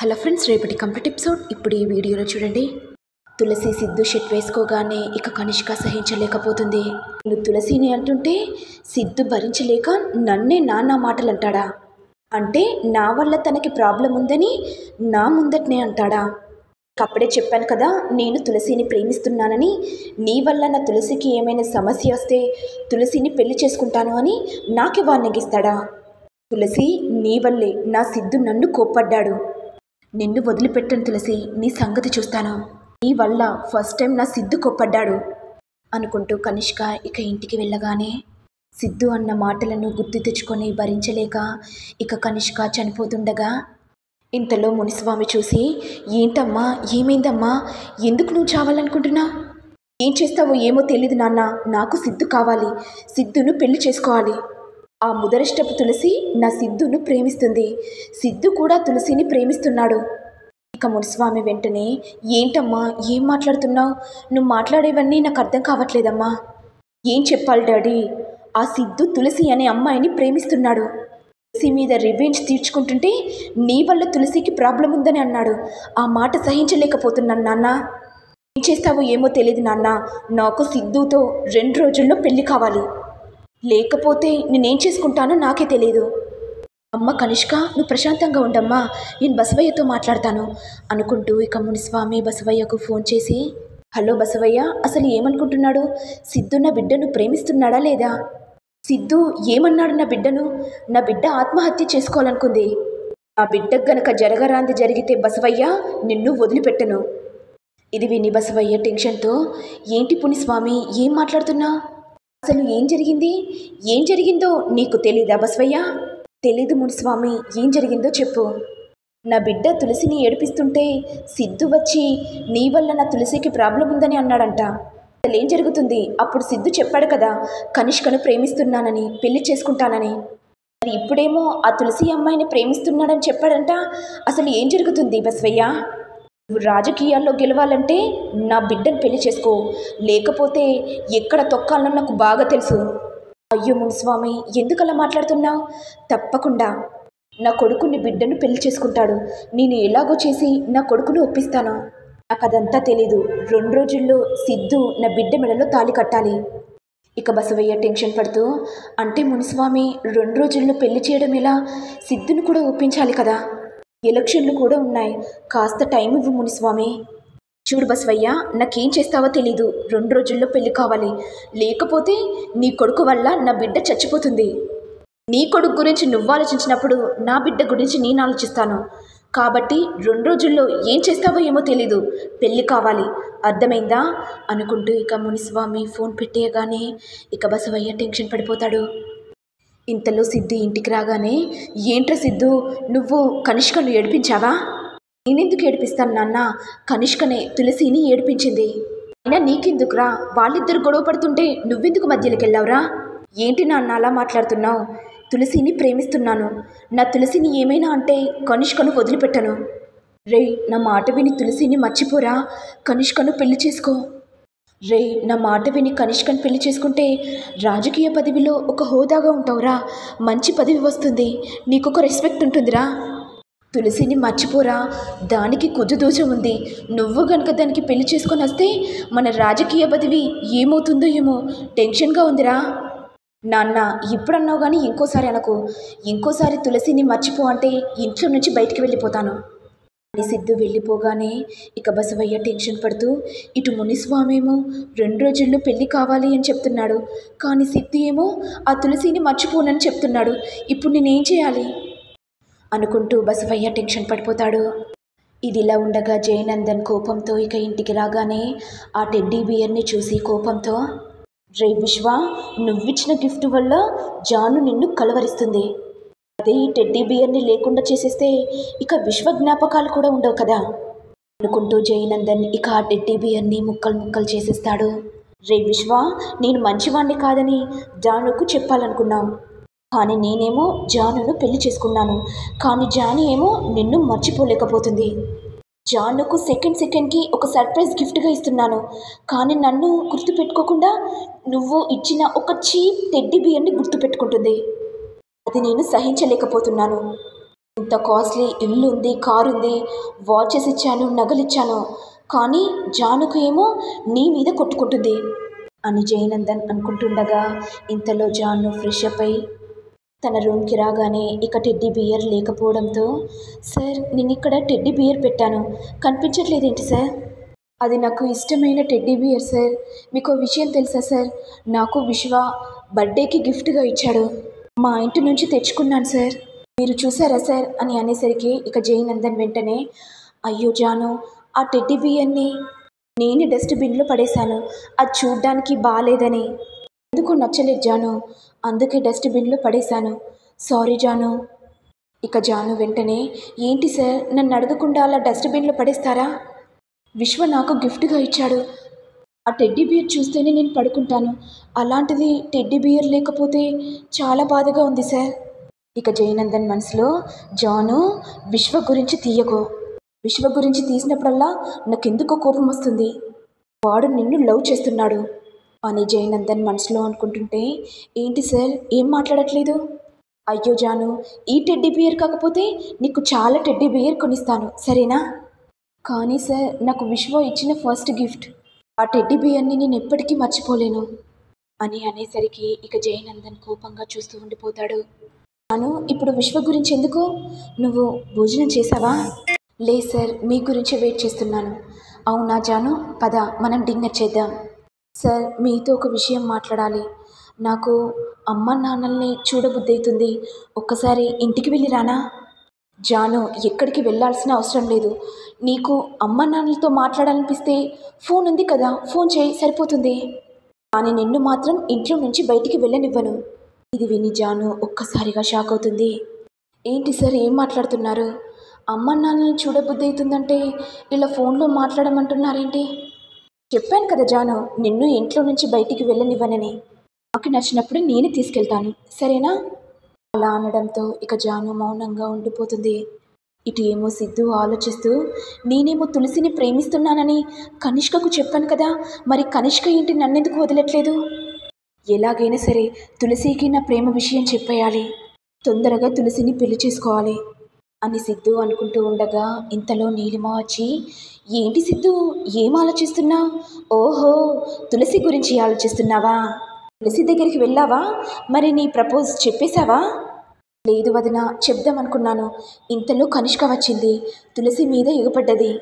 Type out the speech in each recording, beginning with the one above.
Hello friends, రేపటి complete episode ఇప్పుడు ఈ వీడియోలో చూడండి. తులసి సిద్ధు షర్ట్ వేసుకోగానే ఇక కనిష్క సహించలేకపోతుంది. నువ్వు తులసిని అంటుంటే సిద్ధు భరించలేక నన్నే నానా మాటలు అంటాడా? అంటే నా వల్ల తనకి ప్రాబ్లం ఉందని నా ముందటనే అంటాడా? అప్పుడే చెప్పాను కదా, నేను తులసిని ప్రేమిస్తున్నానని. నీ వల్ల నా తులసికి ఏమైనా సమస్య వస్తే తులసిని పెళ్లి చేసుకుంటాను అని నాకే వార్నింగ్ ఇస్తాడా? తులసి, నీ వల్లే నా సిద్ధు నన్ను కోప్పడ్డాడు. నిన్ను వదిలిపెట్టను తులసి, నీ సంగతి చూస్తాను. నీ వల్ల ఫస్ట్ టైం నా సిద్ధు కోప్పడ్డాడు అనుకుంటూ కనిష్క ఇక ఇంటికి వెళ్ళగానే సిద్ధు అన్న మాటలను గుర్తు తెచ్చుకొని భరించలేక ఇక కనిష్క చనిపోతుండగా ఇంతలో మునిస్వామి చూసి, ఏంటమ్మా, ఏమైందమ్మా, ఎందుకు నువ్వు చావాలనుకుంటున్నావు? ఏం చేస్తావో ఏమో తెలీదు నాన్న, నాకు సిద్ధు కావాలి, సిద్ధును పెళ్లి చేసుకోవాలి. ఆ ముదరష్టపు తులసి నా సిద్ధును ప్రేమిస్తుంది, సిద్ధు కూడా తులసిని ప్రేమిస్తున్నాడు. ఇక మునిస్వామి వెంటనే, ఏంటమ్మా, ఏం మాట్లాడుతున్నావు? నువ్వు మాట్లాడేవన్నీ నాకు అర్థం కావట్లేదమ్మా. ఏం చెప్పాలి డాడీ? ఆ సిద్ధు తులసి అనే అమ్మాయిని ప్రేమిస్తున్నాడు. తులసి మీద రివెంజ్ తీర్చుకుంటుంటే నీ వల్ల తులసికి ప్రాబ్లం ఉందని అన్నాడు. ఆ మాట సహించలేకపోతున్నాను నాన్న. ఏం చేస్తావో ఏమో తెలియదు నాన్న, నాకు సిద్ధుతో 2 రోజుల్లో పెళ్లి కావాలి, లేకపోతే నేనేం చేసుకుంటానో నాకే తెలియదు. అమ్మ కనిష్క, నువ్వు ప్రశాంతంగా ఉండమ్మా, నేను బసవయ్యతో మాట్లాడతాను అనుకుంటూ ఇక మునిస్వామి బసవయ్యకు ఫోన్ చేసి, హలో బసవయ్య, అసలు ఏమనుకుంటున్నాడు? సిద్ధు నా బిడ్డను ప్రేమిస్తున్నాడా లేదా? సిద్ధు ఏమన్నాడు నా బిడ్డను? నా బిడ్డ ఆత్మహత్య చేసుకోవాలనుకుంది. ఆ బిడ్డకు గనక జరగరాంది జరిగితే బసవయ్య నిన్ను వదిలిపెట్టను. ఇది విని బసవయ్య టెన్షన్తో, ఏంటి పునిస్వామి, ఏం మాట్లాడుతున్నా? అసలు ఏం జరిగింది? ఏం జరిగిందో నీకు తెలీదా బసవయ్య? తెలీదు మునిస్వామి, ఏం జరిగిందో చెప్పు. నా బిడ్డ తులసిని ఏడిపిస్తుంటే సిద్ధు వచ్చి నీ వల్ల నా తులసికి ప్రాబ్లం ఉందని అన్నాడంట. అసలు ఏం జరుగుతుంది? అప్పుడు సిద్ధు చెప్పాడు కదా, కనిష్కను ప్రేమిస్తున్నానని, పెళ్లి చేసుకుంటానని. మరి ఇప్పుడేమో ఆ తులసి అమ్మాయిని ప్రేమిస్తున్నాడని చెప్పాడంట. అసలు ఏం జరుగుతుంది బసవయ్య? నువ్వు రాజకీయాల్లో గెలవాలంటే నా బిడ్డను పెళ్లి చేసుకో, లేకపోతే ఎక్కడ తొక్కాలనో నాకు బాగా తెలుసు. అయ్యో మునిస్వామి, ఎందుకు అలా మాట్లాడుతున్నావు? తప్పకుండా నా కొడుకుని బిడ్డను పెళ్లి చేసుకుంటాడు. నేను ఎలాగో చేసి నా కొడుకును ఒప్పిస్తాను. నాకు అదంతా తెలీదు. 2 రోజుల్లో సిద్ధు నా బిడ్డ మెడలో తాళి కట్టాలి. ఇక బసవయ్య టెన్షన్ పడుతూ, అంటే మునిస్వామి 2 రోజుల్లో పెళ్లి చేయడం ఎలా? సిద్ధును కూడా ఒప్పించాలి కదా, ఎలక్షన్లు కూడా ఉన్నాయి, కాస్త టైం ఇవ్వు మునిస్వామి. చూడు బసవయ్య, నాకేం చేస్తావో తెలీదు. 2 రోజుల్లో పెళ్లి కావాలి, లేకపోతే నీ కొడుకు వల్ల నా బిడ్డ చచ్చిపోతుంది. నీ కొడుకు గురించి నువ్వు ఆలోచించినప్పుడు నా బిడ్డ గురించి నేను ఆలోచిస్తాను. కాబట్టి 2 రోజుల్లో ఏం చేస్తావో ఏమో తెలీదు, పెళ్ళి కావాలి, అర్థమైందా అనుకుంటూ ఇక మునిస్వామి ఫోన్ పెట్టేయగానే ఇక బసవయ్య టెన్షన్ పడిపోతాడు. ఇంతలో సిద్ధు ఇంటికి రాగానే, ఏంట్రా సిద్ధు, నువ్వు కనిష్కను ఏడిపించావా? నేనెందుకు ఏడిపిస్తాను నాన్న, కనిష్కనే తులసిని ఏడిపించింది. అయినా నీకెందుకురా? వాళ్ళిద్దరు గొడవ పడుతుంటే నువ్వెందుకు మధ్యలోకి వెళ్ళావురా? ఏంటి నాన్న అలా మాట్లాడుతున్నావు? తులసిని ప్రేమిస్తున్నాను. నా తులసిని ఏమైనా అంటే కనిష్కను వదిలిపెట్టను. రే, నా మాట విని తులసిని మర్చిపోరా, కనిష్కను పెళ్లి చేసుకో. రే, నా మాట విని కనిష్కను పెళ్లి చేసుకుంటే రాజకీయ పదవిలో ఒక హోదాగా ఉంటావురా, మంచి పదవి వస్తుంది, నీకొక రెస్పెక్ట్ ఉంటుందిరా. తులసిని మర్చిపోరా, దానికి కొద్ది దోషం ఉంది. నువ్వు గనుక దానికి పెళ్లి చేసుకొని వస్తే మన రాజకీయ పదవి ఏమవుతుందో ఏమో టెన్షన్గా ఉందిరా. నాన్న, ఇప్పుడన్నావు కానీ ఇంకోసారి అనకు. ఇంకోసారి తులసిని మర్చిపో అంటే ఇంట్లో నుంచి బయటికి వెళ్ళిపోతాను అని సిద్ధు వెళ్ళిపోగానే ఇక బసవయ్య టెన్షన్ పడుతూ, ఇటు మునిస్వామి ఏమో 2 రోజుల్లో పెళ్లి కావాలి అని చెప్తున్నాడు, కానీ సిద్ధు ఏమో ఆ తులసిని మర్చిపోనని చెప్తున్నాడు. ఇప్పుడు నేనేం చేయాలి అనుకుంటూ బసవయ్య టెన్షన్ పడిపోతాడు. ఇదిలా ఉండగా జయనందన్ కోపంతో ఇక ఇంటికి రాగానే ఆ టెడ్డీ బియర్ని చూసి కోపంతో, రే విశ్వ, నువ్విచ్చిన గిఫ్ట్ వల్ల జాను నిన్ను కలవరిస్తుంది. అదే ఈ టెడ్డీ బియర్ని లేకుండా చేసేస్తే ఇక విశ్వ జ్ఞాపకాలు కూడా ఉండవు కదా అనుకుంటూ జయనందన్ ఇక ఆ టెడ్డీ బియర్ని ముక్కలు ముక్కలు చేసేస్తాడు. రే విశ్వ, నేను మంచివాణ్ణి కాదని జానుకు చెప్పాలనుకున్నావు, కానీ నేనేమో జానును పెళ్లి చేసుకున్నాను, కానీ జాను ఏమో నిన్ను మర్చిపోలేకపోతుంది. జానుకు సెకండ్కి ఒక సర్ప్రైజ్ గిఫ్ట్గా ఇస్తున్నాను, కానీ నన్ను గుర్తుపెట్టుకోకుండా నువ్వు ఇచ్చిన ఒక చీప్ టెడ్డీ బియర్ని గుర్తుపెట్టుకుంటుంది. అది నేను సహించలేకపోతున్నాను. ఇంత కాస్ట్లీ ఇల్లు ఉంది, కారు ఉంది, వాచెస్ ఇచ్చాను, నగలు ఇచ్చాను, కానీ జానుకు ఏమో నీ మీద కొట్టుకుంటుంది అని జయనందన్ అనుకుంటుండగా ఇంతలో జాను ఫ్రెష్ అప్ అయి తన రూమ్కి రాగానే ఇక టెడ్డీ బియర్ లేకపోవడంతో, సార్ నేను ఇక్కడ టెడ్డీ బియర్ పెట్టాను, కనిపించట్లేదేంటి సార్? అది నాకు ఇష్టమైన టెడ్డీ బియర్ సార్. మీకు విషయం తెలుసా సార్? నాకు విశ్వ బర్త్డేకి గిఫ్ట్గా ఇచ్చాడు, మా ఇంటి నుంచి తెచ్చుకున్నాను సార్, మీరు చూసారా సార్ అని అనేసరికి ఇక జయనందన్ వెంటనే, అయ్యో జాను, ఆ టెడ్డీ బియర్ని నేను డస్ట్బిన్లో పడేశాను, అది చూడ్డానికి బాగాలేదని, ఎందుకు నచ్చలేదు జాను, అందుకే డస్ట్బిన్లో పడేశాను, సారీ జాను. ఇక జాను వెంటనే, ఏంటి సార్ నన్ను అడగకుండా అలా డస్ట్బిన్లో పడేస్తారా? విశ్వ నాకు గిఫ్ట్గా ఇచ్చాడు, ఆ టెడ్డీ బియర్ చూస్తేనే నేను పడుకుంటాను, అలాంటిది టెడ్డీ బియర్ లేకపోతే చాలా బాధగా ఉంది సార్. ఇక జయనందన్ మనసులో, జాను విశ్వ గురించి తీయకు, విశ్వ గురించి తీసినప్పుడల్లా నాకెందుకో కోపం వస్తుంది, వాడు నిన్ను లవ్ చేస్తున్నాడు అని జయనందన్ మనసులో అనుకుంటుంటే, ఏంటి సార్ ఏం మాట్లాడట్లేదు? అయ్యో జాను, ఈ టెడ్డీ బియర్ కాకపోతే నీకు చాలా టెడ్డీ బియర్ కొనిస్తాను సరేనా? కానీ సార్ నాకు విశ్వ ఇచ్చిన ఫస్ట్ గిఫ్ట్, ఆ టెడ్డీ బియర్ని నేను ఎప్పటికీ మర్చిపోలేను అని అనేసరికి ఇక జయనందన్ కోపంగా చూస్తూ ఉండిపోతాడు. జాను ఇప్పుడు విశ్వ గురించి ఎందుకు? నువ్వు భోజనం చేసావా? లేదు సార్, మీ గురించే వెయిట్ చేస్తున్నాను. అవునా జాను, పద మనం డిన్నర్ చేద్దాం. సార్ మీతో ఒక విషయం మాట్లాడాలి, నాకు అమ్మ నాన్నల్ని చూడబుద్ధి అవుతుంది, ఒక్కసారి ఇంటికి వెళ్ళి రానా? జాను ఎక్కడికి వెళ్ళాల్సిన అవసరం లేదు, నీకు అమ్మ నాన్నలతో మాట్లాడాలనిపిస్తే ఫోన్ ఉంది కదా, ఫోన్ చేయి సరిపోతుంది, కానీ నిన్ను మాత్రం ఇంట్లో నుంచి బయటికి వెళ్ళనివ్వను. ఇది విని జాను ఒక్కసారిగా షాక్ అవుతుంది. ఏంటి సార్ ఏం మాట్లాడుతున్నారు? అమ్మ నాన్నని చూడబుద్ధి అవుతుందంటే ఇలా ఫోన్లో మాట్లాడమంటున్నారేంటి? చెప్పాను కదా జాను, నిన్ను ఇంట్లో నుంచి బయటికి వెళ్ళనివ్వనని, నాకు నచ్చినప్పుడు నేనే తీసుకెళ్తాను సరేనా? అలా అనడంతో ఇక జాను మౌనంగా ఉండిపోతుంది. ఇటు ఏమో సిద్ధు ఆలోచిస్తూ, నేనేమో తులసిని ప్రేమిస్తున్నానని కనిష్కకు చెప్పాను కదా, మరి కనిష్క ఏంటి నన్నెందుకు వదిలట్లేదు? ఎలాగైనా సరే తులసికి నా ప్రేమ విషయం చెప్పేయాలి, తొందరగా తులసిని పెళ్లి చేసుకోవాలి అని సిద్ధు అనుకుంటూ ఉండగా ఇంతలో నీలిమ వచ్చి, ఏంటి సిద్ధు ఏం ఆలోచిస్తున్నా? ఓహో, తులసి గురించి ఆలోచిస్తున్నావా? తులసి దగ్గరికి వెళ్ళావా? మరి నీ ప్రపోజ్ చెప్పేశావా? లేదు వదిన, చెప్దామనుకున్నాను, ఇంతలో కనిష్క వచ్చింది, తులసి మీద ఎగపడ్డది,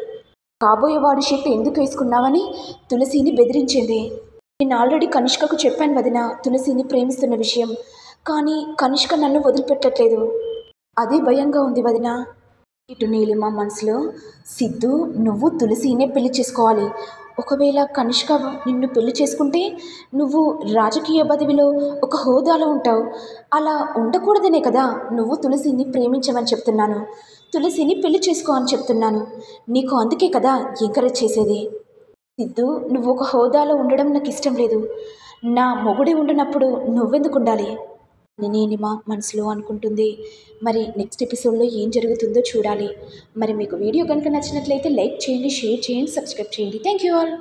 కాబోయేవాడి షర్ట్ ఎందుకు వేసుకున్నావని తులసిని బెదిరించింది. నేను ఆల్రెడీ కనిష్కకు చెప్పాను వదిన తులసిని ప్రేమిస్తున్న విషయం, కానీ కనిష్క నన్ను వదిలిపెట్టట్లేదు, అదే భయంగా ఉంది వదిన. ఇటు నీలిమ మనసులో, సిద్ధు నువ్వు తులసినే పెళ్లి చేసుకోవాలి, ఒకవేళ కనిష్క నిన్ను పెళ్లి చేసుకుంటే నువ్వు రాజకీయ పదవిలో ఒక హోదాలో ఉంటావు, అలా ఉండకూడదనే కదా నువ్వు తులసిని ప్రేమించమని చెప్తున్నాను, తులసిని పెళ్లి చేసుకో అని చెప్తున్నాను, నీకు అందుకే కదా ఎంకరేజ్ చేసేది. సిద్ధు నువ్వు ఒక హోదాలో ఉండడం నాకు ఇష్టం లేదు, నా మొగుడే ఉండనప్పుడు నువ్వెందుకు ఉండాలి అని నీలిమ మనసులో అనుకుంటుంది. మరి నెక్స్ట్ ఎపిసోడ్లో ఏం జరుగుతుందో చూడాలి. మరి మీకు వీడియో కనుక నచ్చినట్లయితే లైక్ చేయండి, షేర్ చేయండి, సబ్స్క్రైబ్ చేయండి. Thank you all.